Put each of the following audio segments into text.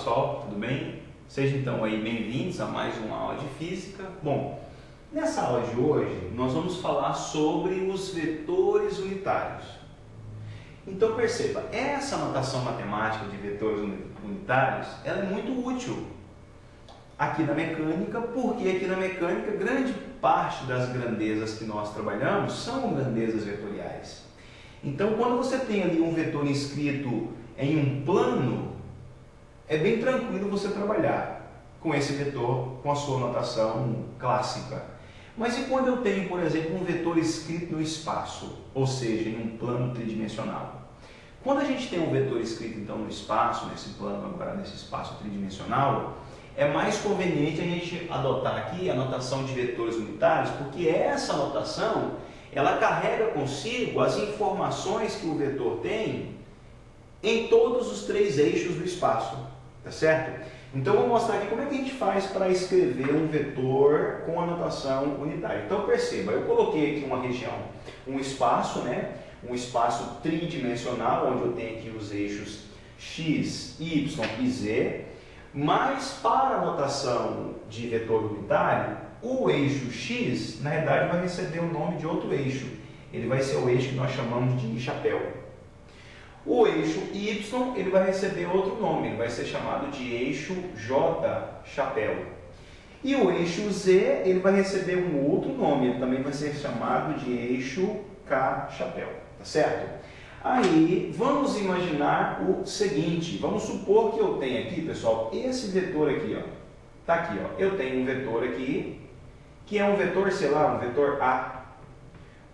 pessoal, tudo bem? Sejam então aí bem-vindos a mais uma aula de física. Bom, nessa aula de hoje nós vamos falar sobre os vetores unitários. Então perceba, essa notação matemática de vetores unitários ela é muito útil aqui na mecânica, porque aqui na mecânica grande parte das grandezas que nós trabalhamos são grandezas vetoriais. Então quando você tem ali um vetor inscrito em um plano, é bem tranquilo você trabalhar com esse vetor, com a sua notação clássica. Mas e quando eu tenho, por exemplo, um vetor escrito no espaço, ou seja, em um plano tridimensional? Quando a gente tem um vetor escrito então no espaço, nesse plano agora, nesse espaço tridimensional, é mais conveniente a gente adotar aqui a notação de vetores unitários, porque essa notação, ela carrega consigo as informações que o vetor tem em todos os três eixos do espaço, tá certo? Então, vou mostrar aqui como é que a gente faz para escrever um vetor com a notação unitária. Então, perceba, eu coloquei aqui uma região, um espaço, né? Um espaço tridimensional, onde eu tenho aqui os eixos x, y e z, mas para a notação de vetor unitário, o eixo x, na verdade, vai receber o nome de outro eixo. Ele vai ser o eixo que nós chamamos de chapéu. O eixo y ele vai receber outro nome, ele vai ser chamado de eixo J chapéu. E o eixo z ele vai receber um outro nome, ele também vai ser chamado de eixo K chapéu, tá certo? Aí vamos imaginar o seguinte, vamos supor que eu tenho aqui, pessoal, esse vetor aqui, ó, tá aqui, ó, eu tenho um vetor aqui, que é um vetor, sei lá, um vetor A.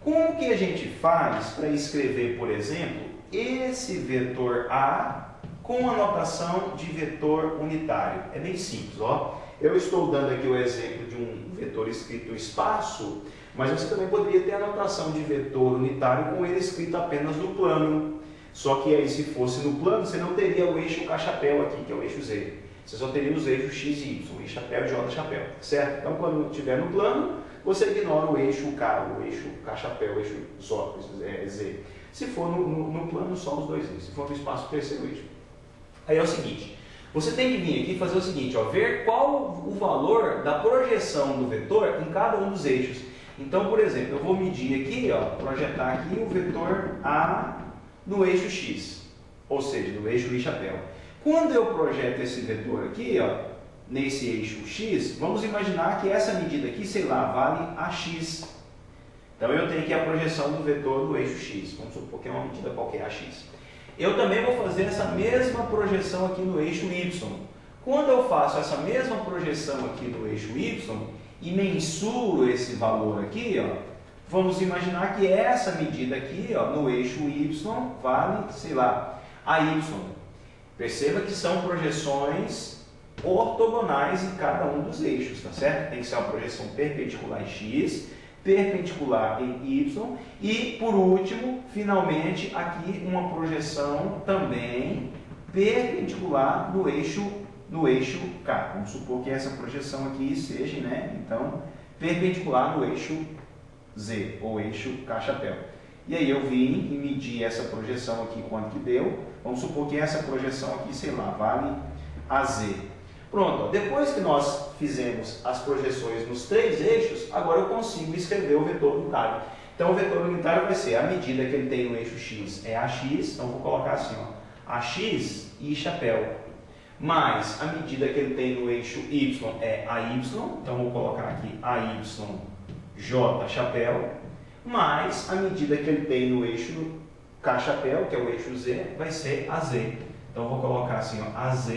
Como que a gente faz para escrever, por exemplo, esse vetor A com a notação de vetor unitário? É bem simples, ó. Eu estou dando aqui o exemplo de um vetor escrito no espaço, mas você também poderia ter a notação de vetor unitário com ele escrito apenas no plano. Só que aí, se fosse no plano, você não teria o eixo K chapéu aqui, que é o eixo Z. Você só teria os eixos X e Y, I chapéu e J chapéu, certo? Então, quando estiver no plano, você ignora o eixo K, o eixo K chapéu, o eixo Z. Se for no plano, só os dois eixos. Se for no espaço, o terceiro eixo. Aí é o seguinte, você tem que vir aqui e fazer o seguinte, ó, ver qual o valor da projeção do vetor em cada um dos eixos. Então, por exemplo, eu vou medir aqui, ó, projetar aqui o vetor A no eixo X, ou seja, no eixo I chapéu. Quando eu projeto esse vetor aqui, ó, nesse eixo X, vamos imaginar que essa medida aqui, sei lá, vale AX. Então, eu tenho aqui a projeção do vetor do eixo X. Vamos supor que é uma medida qualquer, AX. Eu também vou fazer essa mesma projeção aqui no eixo Y. Quando eu faço essa mesma projeção aqui no eixo Y e mensuro esse valor aqui, ó, vamos imaginar que essa medida aqui, ó, no eixo Y vale, sei lá, AY. Perceba que são projeções ortogonais em cada um dos eixos, tá certo? Tem que ser uma projeção perpendicular em X, perpendicular em Y e, por último, finalmente, aqui uma projeção também perpendicular no eixo K. Vamos supor que essa projeção aqui seja, né, então, perpendicular no eixo Z, ou eixo K chapéu. E aí eu vim e medi essa projeção aqui, quanto que deu. Vamos supor que essa projeção aqui, sei lá, vale AZ. Pronto, ó, depois que nós fizemos as projeções nos três eixos, agora eu consigo escrever o vetor unitário. Então o vetor unitário vai ser a medida que ele tem no eixo X é AX, então eu vou colocar assim, ó, AX e chapéu, mais a medida que ele tem no eixo Y é AY, então eu vou colocar aqui AY J chapéu, mais a medida que ele tem no eixo K chapéu, que é o eixo Z, vai ser AZ. Então eu vou colocar assim, ó, AZ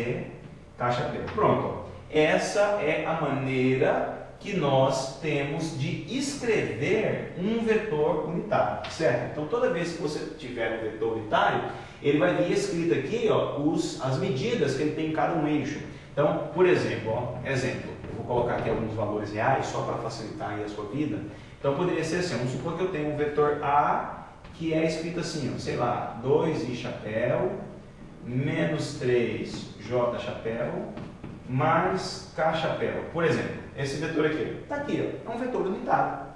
K chapéu. Pronto. Essa é a maneira que nós temos de escrever um vetor unitário, certo? Então toda vez que você tiver um vetor unitário, ele vai vir escrito aqui, ó, as medidas que ele tem em cada um eixo. Então, por exemplo, ó, eu vou colocar aqui alguns valores reais só para facilitar aí a sua vida. Então poderia ser assim, vamos supor que eu tenho um vetor A que é escrito assim, ó, sei lá, 2i chapéu menos 3j chapéu mais k chapéu. Por exemplo, esse vetor aqui, está aqui, ó, é um vetor unitário,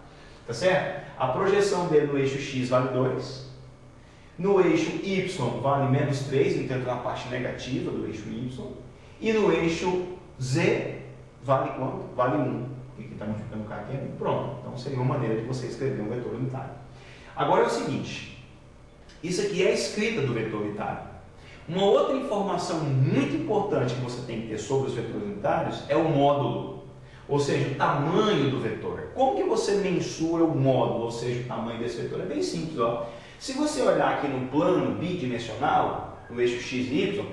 tá certo? A projeção dele no eixo x vale 2, no eixo y vale menos 3, então na parte negativa do eixo y, E no eixo Z, vale quanto? Vale 1. Porque está multiplicando o K aqui é 1. Pronto. Então seria uma maneira de você escrever um vetor unitário. Agora é o seguinte. Isso aqui é a escrita do vetor unitário. Uma outra informação muito importante que você tem que ter sobre os vetores unitários é o módulo. Ou seja, o tamanho do vetor. Como que você mensura o módulo, ou seja, o tamanho desse vetor? É bem simples, ó. Se você olhar aqui no plano bidimensional, no eixo x e y,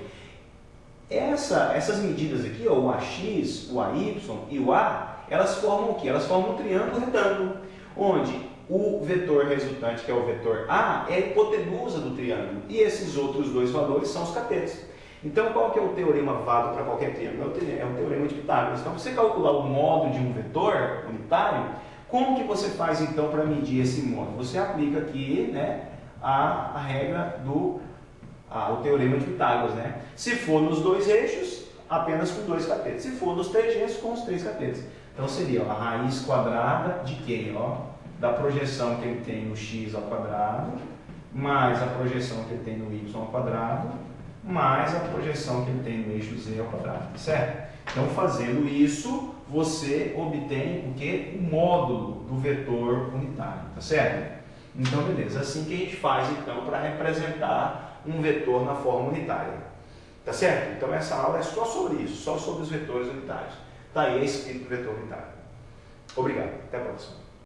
essas medidas aqui, ó, o AX, o AY e o A, elas formam o quê? Elas formam um triângulo retângulo, onde o vetor resultante, que é o vetor A, é a hipotenusa do triângulo, e esses outros dois valores são os catetos. Então, qual que é o teorema válido para qualquer triângulo? É o teorema de Pitágoras. Então, para você calcular o módulo de um vetor unitário, como que você faz então para medir esse módulo? Você aplica aqui, né, a regra do o teorema de Pitágoras, né? Se for nos dois eixos, apenas com dois catetos. Se for nos três eixos, com os três catetos. Então seria ó, a raiz quadrada de quem? Ó, da projeção que ele tem no x ao quadrado, mais a projeção que ele tem no y ao quadrado, mais a projeção que ele tem no eixo z ao quadrado, certo? Então fazendo isso, você obtém o que? O módulo do vetor unitário, tá certo? Então beleza, assim que a gente faz então para representar um vetor na forma unitária. Tá certo? Então essa aula é só sobre isso, só sobre os vetores unitários. Tá aí a escrita do vetor unitário. Obrigado, até a próxima.